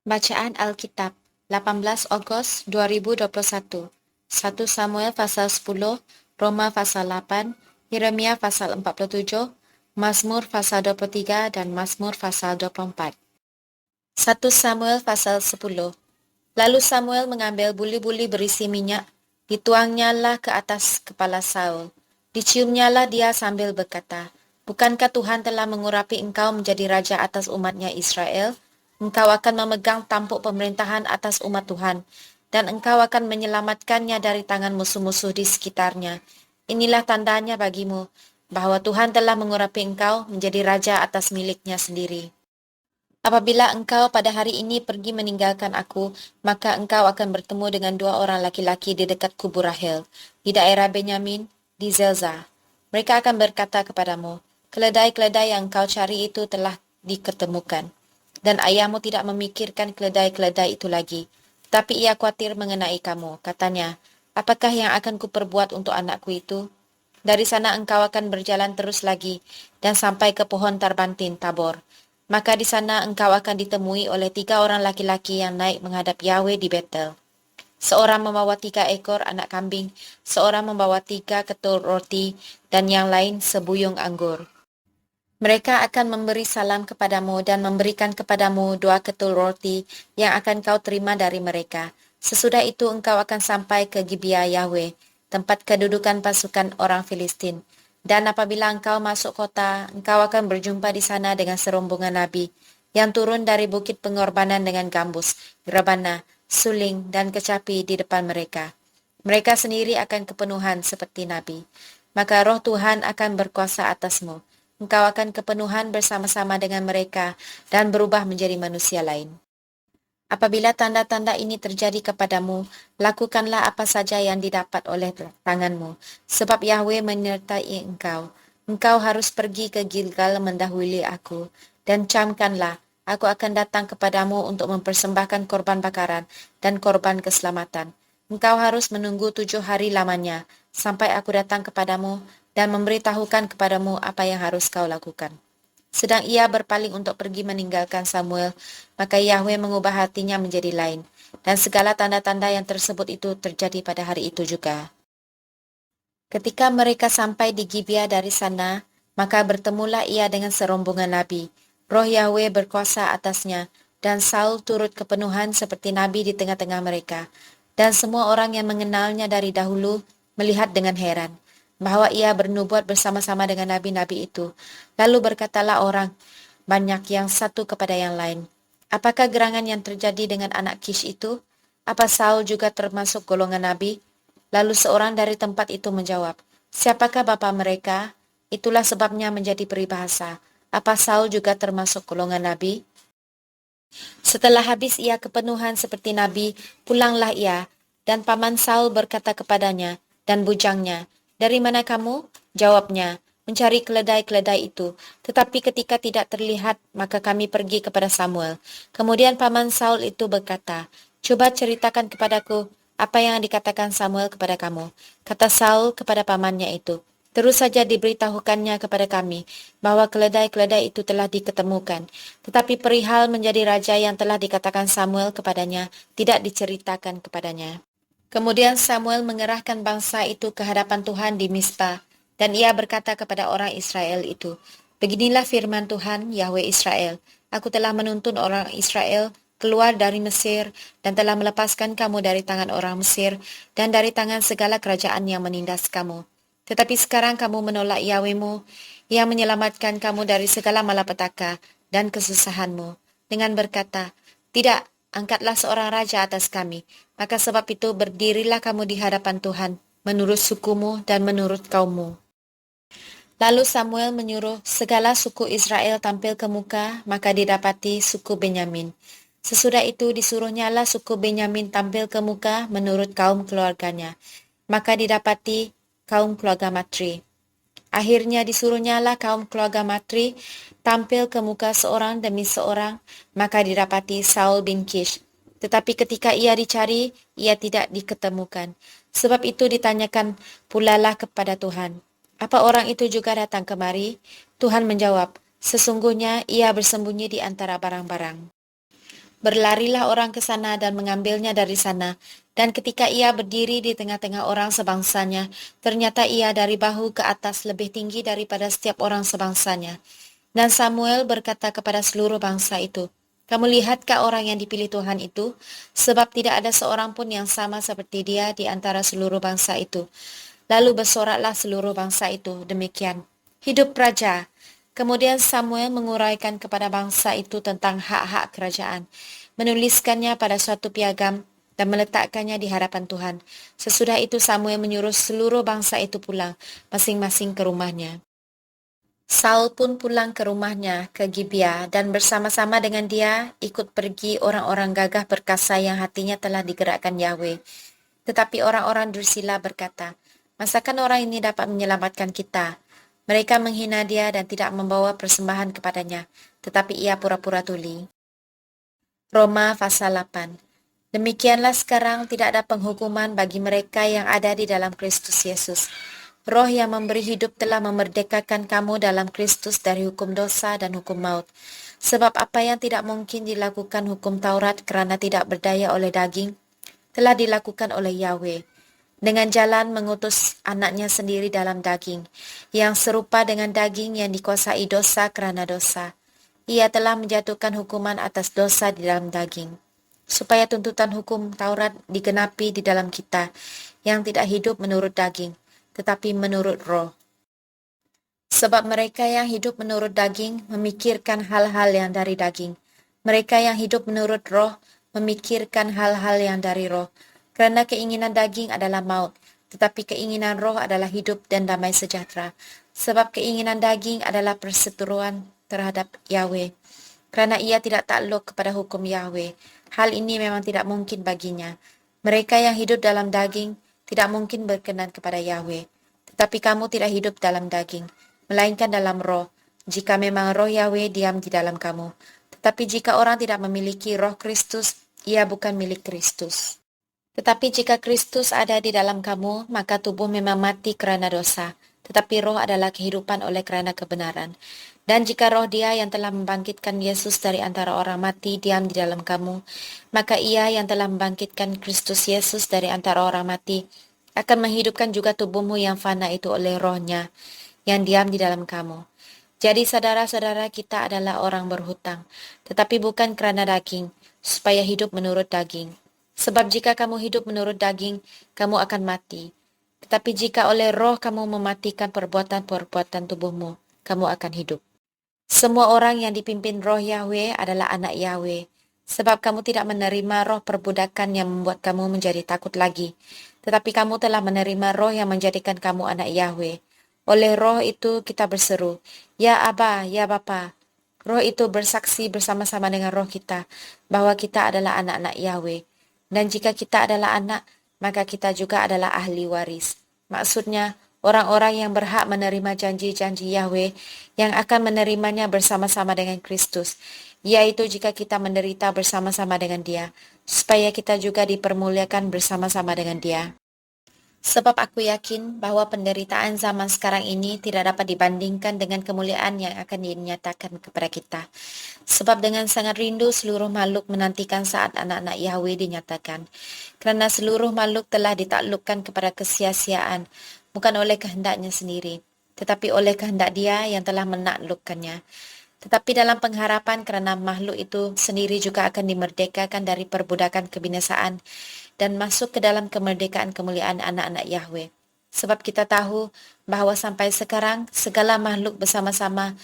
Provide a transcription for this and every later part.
Bacaan Alkitab 18 Agustus 2021 1 Samuel pasal 10, Roma pasal 8, Yeremia pasal 47, Mazmur pasal 23 dan Mazmur pasal 24. 1 Samuel pasal 10. Lalu Samuel mengambil buli-buli berisi minyak, dituangnyalah ke atas kepala Saul. Diciumnyalah dia sambil berkata, "Bukankah Tuhan telah mengurapi engkau menjadi raja atas umatnya Israel? Engkau akan memegang tampuk pemerintahan atas umat Tuhan, dan engkau akan menyelamatkannya dari tangan musuh-musuh di sekitarnya. Inilah tandanya bagimu, bahwa Tuhan telah mengurapi engkau menjadi raja atas miliknya sendiri. Apabila engkau pada hari ini pergi meninggalkan aku, maka engkau akan bertemu dengan dua orang laki-laki di dekat kubur Rahel, di daerah Benyamin, di Zelza. Mereka akan berkata kepadamu, keledai-keledai yang kau cari itu telah diketemukan. Dan ayahmu tidak memikirkan keledai-keledai itu lagi, tapi ia khawatir mengenai kamu. Katanya, apakah yang akan kuperbuat untuk anakku itu? Dari sana engkau akan berjalan terus lagi, dan sampai ke pohon Tarbantin, Tabor. Maka di sana engkau akan ditemui oleh 3 orang laki-laki yang naik menghadap Yahweh di Betel. Seorang membawa 3 ekor anak kambing, seorang membawa 3 ketul roti, dan yang lain sebuyung anggur. Mereka akan memberi salam kepadamu dan memberikan kepadamu 2 ketul roti yang akan kau terima dari mereka. Sesudah itu engkau akan sampai ke Gibeah Yahweh, tempat kedudukan pasukan orang Filistin. Dan apabila engkau masuk kota, engkau akan berjumpa di sana dengan serombongan nabi yang turun dari bukit pengorbanan dengan gambus, rebana, suling, dan kecapi di depan mereka. Mereka sendiri akan kepenuhan seperti nabi. Maka roh Tuhan akan berkuasa atasmu. Engkau akan kepenuhan bersama-sama dengan mereka dan berubah menjadi manusia lain. Apabila tanda-tanda ini terjadi kepadamu, lakukanlah apa saja yang didapat oleh tanganmu, sebab Yahweh menyertai engkau. Engkau harus pergi ke Gilgal mendahului aku, dan camkanlah, aku akan datang kepadamu untuk mempersembahkan korban bakaran dan korban keselamatan. Engkau harus menunggu 7 hari lamanya, sampai aku datang kepadamu dan memberitahukan kepadamu apa yang harus kau lakukan. Sedang ia berpaling untuk pergi meninggalkan Samuel, maka Yahweh mengubah hatinya menjadi lain, dan segala tanda-tanda yang tersebut itu terjadi pada hari itu juga. Ketika mereka sampai di Gibeah dari sana, maka bertemulah ia dengan serombongan nabi. Roh Yahweh berkuasa atasnya, dan Saul turut kepenuhan seperti nabi di tengah-tengah mereka. Dan semua orang yang mengenalnya dari dahulu melihat dengan heran bahwa ia bernubuat bersama-sama dengan nabi-nabi itu. Lalu berkatalah orang banyak yang satu kepada yang lain, apakah gerangan yang terjadi dengan anak Kish itu? Apa Saul juga termasuk golongan nabi? Lalu seorang dari tempat itu menjawab, siapakah bapa mereka? Itulah sebabnya menjadi peribahasa. Apa Saul juga termasuk golongan nabi? Setelah habis ia kepenuhan seperti nabi, pulanglah ia, dan paman Saul berkata kepadanya dan bujangnya, "Dari mana kamu?" Jawabnya, "Mencari keledai-keledai itu." Tetapi ketika tidak terlihat, maka kami pergi kepada Samuel. Kemudian paman Saul itu berkata, "Coba ceritakan kepadaku apa yang dikatakan Samuel kepada kamu." Kata Saul kepada pamannya itu, "Terus saja diberitahukannya kepada kami bahwa keledai-keledai itu telah diketemukan. Tetapi perihal menjadi raja yang telah dikatakan Samuel kepadanya tidak diceritakan kepadanya." Kemudian Samuel mengerahkan bangsa itu ke hadapan Tuhan di Mizpa, dan ia berkata kepada orang Israel itu, "Beginilah firman Tuhan, Yahweh Israel, aku telah menuntun orang Israel keluar dari Mesir dan telah melepaskan kamu dari tangan orang Mesir dan dari tangan segala kerajaan yang menindas kamu. Tetapi sekarang kamu menolak Yahwehmu yang menyelamatkan kamu dari segala malapetaka dan kesusahanmu dengan berkata, 'Tidak, angkatlah seorang raja atas kami.' Maka sebab itu berdirilah kamu di hadapan Tuhan, menurut sukumu dan menurut kaummu." Lalu Samuel menyuruh segala suku Israel tampil ke muka, maka didapati suku Benyamin. Sesudah itu disuruhnyalah suku Benyamin tampil ke muka menurut kaum keluarganya, maka didapati kaum keluarga Matri. Akhirnya disuruhnyalah kaum keluarga Matri tampil ke muka seorang demi seorang, maka didapati Saul bin Kish. Tetapi ketika ia dicari, ia tidak diketemukan. Sebab itu ditanyakan pulalah kepada Tuhan, "Apa orang itu juga datang kemari?" Tuhan menjawab, "Sesungguhnya ia bersembunyi di antara barang-barang." Berlarilah orang ke sana dan mengambilnya dari sana. Dan ketika ia berdiri di tengah-tengah orang sebangsanya, ternyata ia dari bahu ke atas lebih tinggi daripada setiap orang sebangsanya. Dan Samuel berkata kepada seluruh bangsa itu, "Kamu lihatkah orang yang dipilih Tuhan itu? Sebab tidak ada seorang pun yang sama seperti dia di antara seluruh bangsa itu." Lalu bersoraklah seluruh bangsa itu demikian, "Hidup raja!" Kemudian Samuel menguraikan kepada bangsa itu tentang hak-hak kerajaan, menuliskannya pada suatu piagam dan meletakkannya di hadapan Tuhan. Sesudah itu Samuel menyuruh seluruh bangsa itu pulang, masing-masing ke rumahnya. Saul pun pulang ke rumahnya ke Gibea dan bersama-sama dengan dia ikut pergi orang-orang gagah perkasa yang hatinya telah digerakkan Yahweh. Tetapi orang-orang dursila berkata, "Masakan orang ini dapat menyelamatkan kita?" Mereka menghina dia dan tidak membawa persembahan kepadanya, tetapi ia pura-pura tuli. Roma pasal 8. Demikianlah sekarang tidak ada penghukuman bagi mereka yang ada di dalam Kristus Yesus. Roh yang memberi hidup telah memerdekakan kamu dalam Kristus dari hukum dosa dan hukum maut. Sebab apa yang tidak mungkin dilakukan hukum Taurat karena tidak berdaya oleh daging, telah dilakukan oleh Yahweh. Dengan jalan mengutus anaknya sendiri dalam daging, yang serupa dengan daging yang dikuasai dosa karena dosa. Ia telah menjatuhkan hukuman atas dosa di dalam daging, supaya tuntutan hukum Taurat digenapi di dalam kita, yang tidak hidup menurut daging, tetapi menurut roh. Sebab mereka yang hidup menurut daging memikirkan hal-hal yang dari daging. Mereka yang hidup menurut roh memikirkan hal-hal yang dari roh. Kerana keinginan daging adalah maut, tetapi keinginan roh adalah hidup dan damai sejahtera. Sebab keinginan daging adalah perseteruan terhadap Yahweh. Kerana ia tidak takluk kepada hukum Yahweh. Hal ini memang tidak mungkin baginya. Mereka yang hidup dalam daging tidak mungkin berkenan kepada Yahweh. Tetapi kamu tidak hidup dalam daging, melainkan dalam roh, jika memang roh Yahweh diam di dalam kamu. Tetapi jika orang tidak memiliki roh Kristus, ia bukan milik Kristus. Tetapi jika Kristus ada di dalam kamu, maka tubuh memang mati kerana dosa, tetapi roh adalah kehidupan oleh kerana kebenaran. Dan jika roh dia yang telah membangkitkan Yesus dari antara orang mati diam di dalam kamu, maka ia yang telah membangkitkan Kristus Yesus dari antara orang mati akan menghidupkan juga tubuhmu yang fana itu oleh rohnya yang diam di dalam kamu. Jadi saudara-saudara, kita adalah orang berhutang, tetapi bukan kerana daging, supaya hidup menurut daging. Sebab jika kamu hidup menurut daging, kamu akan mati. Tetapi jika oleh roh kamu mematikan perbuatan-perbuatan tubuhmu, kamu akan hidup. Semua orang yang dipimpin roh Yahweh adalah anak Yahweh. Sebab kamu tidak menerima roh perbudakan yang membuat kamu menjadi takut lagi. Tetapi kamu telah menerima roh yang menjadikan kamu anak Yahweh. Oleh roh itu kita berseru, "Ya Aba, ya Bapa." Roh itu bersaksi bersama-sama dengan roh kita bahwa kita adalah anak-anak Yahweh. Dan jika kita adalah anak, maka kita juga adalah ahli waris. Maksudnya, orang-orang yang berhak menerima janji-janji Yahweh yang akan menerimanya bersama-sama dengan Kristus, yaitu jika kita menderita bersama-sama dengan Dia, supaya kita juga dipermuliakan bersama-sama dengan Dia. Sebab aku yakin bahwa penderitaan zaman sekarang ini tidak dapat dibandingkan dengan kemuliaan yang akan dinyatakan kepada kita. Sebab dengan sangat rindu seluruh makhluk menantikan saat anak-anak Yahweh dinyatakan. Kerana seluruh makhluk telah ditaklukkan kepada kesia-siaan, bukan oleh kehendaknya sendiri, tetapi oleh kehendak Dia yang telah menaklukkannya. Tetapi dalam pengharapan kerana makhluk itu sendiri juga akan dimerdekakan dari perbudakan kebinasaan dan masuk ke dalam kemerdekaan kemuliaan anak-anak Yahweh. Sebab kita tahu bahawa sampai sekarang segala makhluk bersama-sama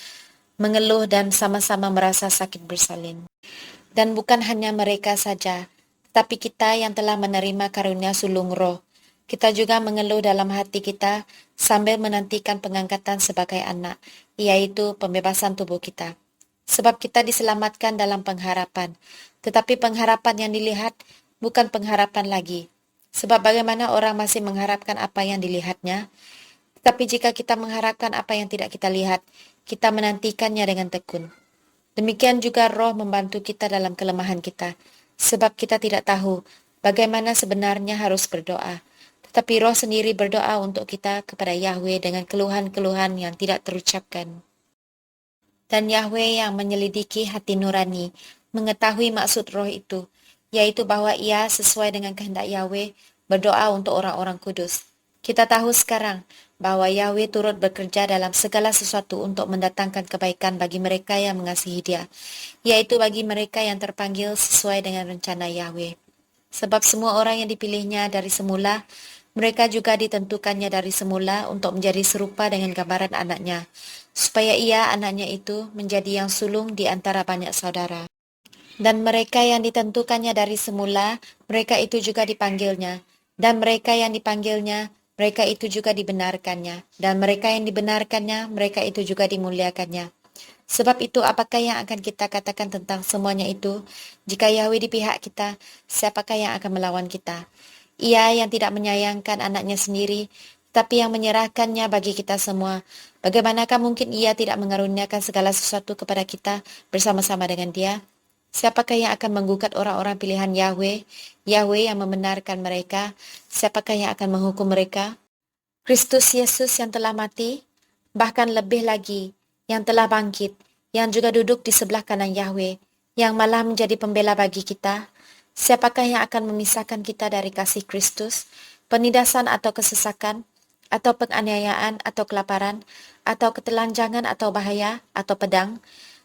mengeluh dan sama-sama merasa sakit bersalin. Dan bukan hanya mereka saja, tetapi kita yang telah menerima karunia sulung roh, kita juga mengeluh dalam hati kita sambil menantikan pengangkatan sebagai anak, yaitu pembebasan tubuh kita. Sebab kita diselamatkan dalam pengharapan, tetapi pengharapan yang dilihat bukan pengharapan lagi. Sebab bagaimana orang masih mengharapkan apa yang dilihatnya? Tetapi jika kita mengharapkan apa yang tidak kita lihat, kita menantikannya dengan tekun. Demikian juga roh membantu kita dalam kelemahan kita, sebab kita tidak tahu bagaimana sebenarnya harus berdoa. Tetapi roh sendiri berdoa untuk kita kepada Yahweh dengan keluhan-keluhan yang tidak terucapkan. Dan Yahweh yang menyelidiki hati nurani mengetahui maksud roh itu, yaitu bahwa ia sesuai dengan kehendak Yahweh berdoa untuk orang-orang kudus. Kita tahu sekarang bahwa Yahweh turut bekerja dalam segala sesuatu untuk mendatangkan kebaikan bagi mereka yang mengasihi Dia, yaitu bagi mereka yang terpanggil sesuai dengan rencana Yahweh. Sebab semua orang yang dipilihnya dari semula, mereka juga ditentukannya dari semula untuk menjadi serupa dengan gambaran anaknya, supaya ia, anaknya itu, menjadi yang sulung di antara banyak saudara. Dan mereka yang ditentukannya dari semula, mereka itu juga dipanggilnya. Dan mereka yang dipanggilnya, mereka itu juga dibenarkannya. Dan mereka yang dibenarkannya, mereka itu juga dimuliakannya. Sebab itu, apakah yang akan kita katakan tentang semuanya itu? Jika Yahweh di pihak kita, siapakah yang akan melawan kita? Ia yang tidak menyayangkan anaknya sendiri, tapi yang menyerahkannya bagi kita semua. Bagaimanakah mungkin ia tidak mengaruniakan segala sesuatu kepada kita bersama-sama dengan dia? Siapakah yang akan menggugat orang-orang pilihan Yahweh? Yahweh yang membenarkan mereka. Siapakah yang akan menghukum mereka? Kristus Yesus yang telah mati, bahkan lebih lagi, yang telah bangkit, yang juga duduk di sebelah kanan Yahweh, yang malah menjadi pembela bagi kita. Siapakah yang akan memisahkan kita dari kasih Kristus? Penindasan atau kesesakan, atau penganiayaan, atau kelaparan, atau ketelanjangan, atau bahaya, atau pedang?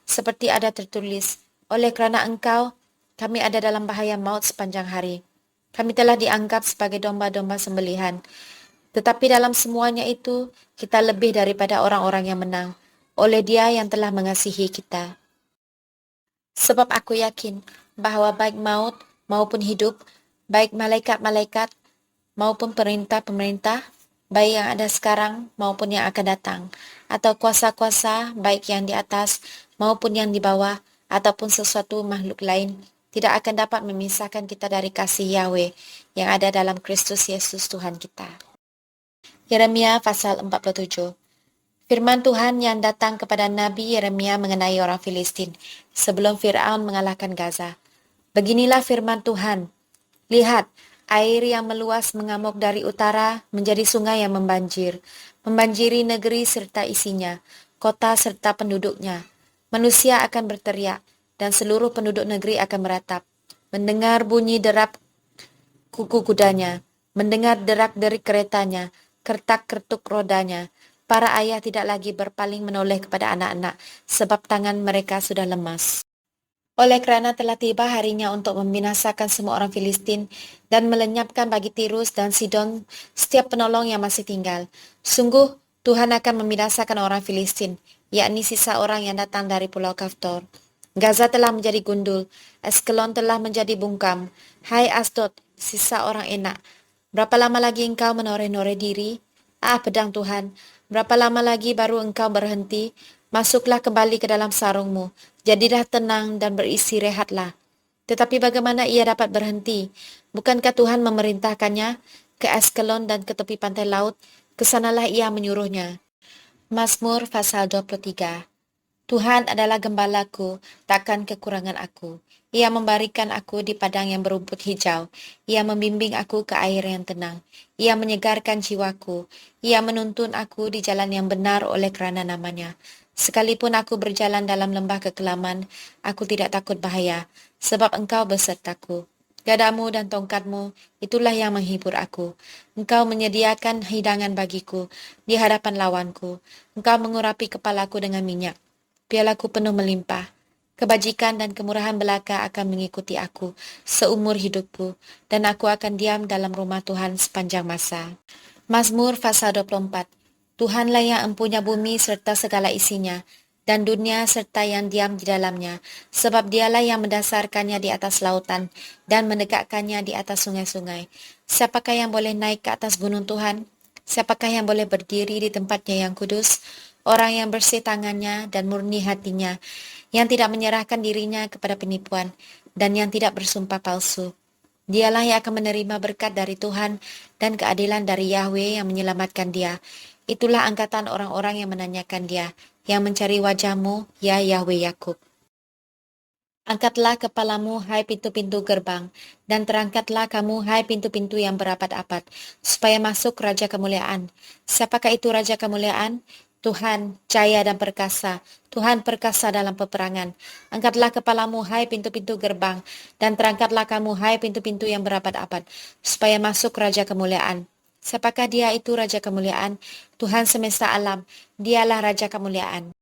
Seperti ada tertulis, oleh kerana engkau, kami ada dalam bahaya maut sepanjang hari. Kami telah dianggap sebagai domba-domba sembelihan. Tetapi dalam semuanya itu, kita lebih daripada orang-orang yang menang, oleh Dia yang telah mengasihi kita. Sebab aku yakin bahwa baik maut maupun hidup, baik malaikat-malaikat maupun perintah-pemerintah, baik yang ada sekarang maupun yang akan datang, atau kuasa-kuasa baik yang di atas maupun yang di bawah, ataupun sesuatu makhluk lain, tidak akan dapat memisahkan kita dari kasih Yahweh yang ada dalam Kristus Yesus Tuhan kita. Yeremia pasal 47. Firman Tuhan yang datang kepada Nabi Yeremia mengenai orang Filistin sebelum Firaun mengalahkan Gaza. Beginilah firman Tuhan. Lihat, air yang meluas mengamuk dari utara menjadi sungai yang membanjiri negeri serta isinya, kota serta penduduknya. Manusia akan berteriak, dan seluruh penduduk negeri akan meratap. Mendengar bunyi derap kuku kudanya, mendengar derak-derik keretanya, kertak-kertuk rodanya. Para ayah tidak lagi berpaling menoleh kepada anak-anak, sebab tangan mereka sudah lemas. Oleh kerana telah tiba harinya untuk membinasakan semua orang Filistin dan melenyapkan bagi Tirus dan Sidon setiap penolong yang masih tinggal. Sungguh, Tuhan akan membinasakan orang Filistin, yakni sisa orang yang datang dari Pulau Kaftor. Gaza telah menjadi gundul, Askelon telah menjadi bungkam. Hai Asdod, sisa orang enak, berapa lama lagi engkau menoreh-noreh diri? Ah, pedang Tuhan, berapa lama lagi baru engkau berhenti? Masuklah kembali ke dalam sarungmu, jadilah tenang dan berisi rehatlah. Tetapi bagaimana ia dapat berhenti? Bukankah Tuhan memerintahkannya ke Askelon dan ke tepi pantai laut? Kesanalah ia menyuruhnya. Mazmur pasal 23. Tuhan adalah gembalaku, takkan kekurangan aku. Ia memberikan aku di padang yang berumput hijau. Ia membimbing aku ke air yang tenang. Ia menyegarkan jiwaku. Ia menuntun aku di jalan yang benar oleh kerana namanya. Sekalipun aku berjalan dalam lembah kekelaman, aku tidak takut bahaya, sebab engkau besertaku. Gadamu dan tongkatmu, itulah yang menghibur aku. Engkau menyediakan hidangan bagiku di hadapan lawanku. Engkau mengurapi kepalaku dengan minyak. Pialaku penuh melimpah. Kebajikan dan kemurahan belaka akan mengikuti aku seumur hidupku, dan aku akan diam dalam rumah Tuhan sepanjang masa. Mazmur pasal 24. Tuhanlah yang empunya bumi serta segala isinya, dan dunia serta yang diam di dalamnya, sebab dialah yang mendasarkannya di atas lautan, dan menegakkannya di atas sungai-sungai. Siapakah yang boleh naik ke atas gunung Tuhan? Siapakah yang boleh berdiri di tempatnya yang kudus? Orang yang bersih tangannya dan murni hatinya, yang tidak menyerahkan dirinya kepada penipuan, dan yang tidak bersumpah palsu. Dialah yang akan menerima berkat dari Tuhan dan keadilan dari Yahweh yang menyelamatkan dia. Itulah angkatan orang-orang yang menanyakan dia, yang mencari wajahmu, ya Yahweh Yakub. Angkatlah kepalamu, hai pintu-pintu gerbang, dan terangkatlah kamu, hai pintu-pintu yang berapat-apat, supaya masuk Raja Kemuliaan. Siapakah itu Raja Kemuliaan? Tuhan, jaya dan perkasa. Tuhan perkasa dalam peperangan. Angkatlah kepalamu, hai pintu-pintu gerbang, dan terangkatlah kamu, hai pintu-pintu yang berabad-abad, supaya masuk Raja Kemuliaan. Siapakah dia itu Raja Kemuliaan? Tuhan semesta alam, dialah Raja Kemuliaan.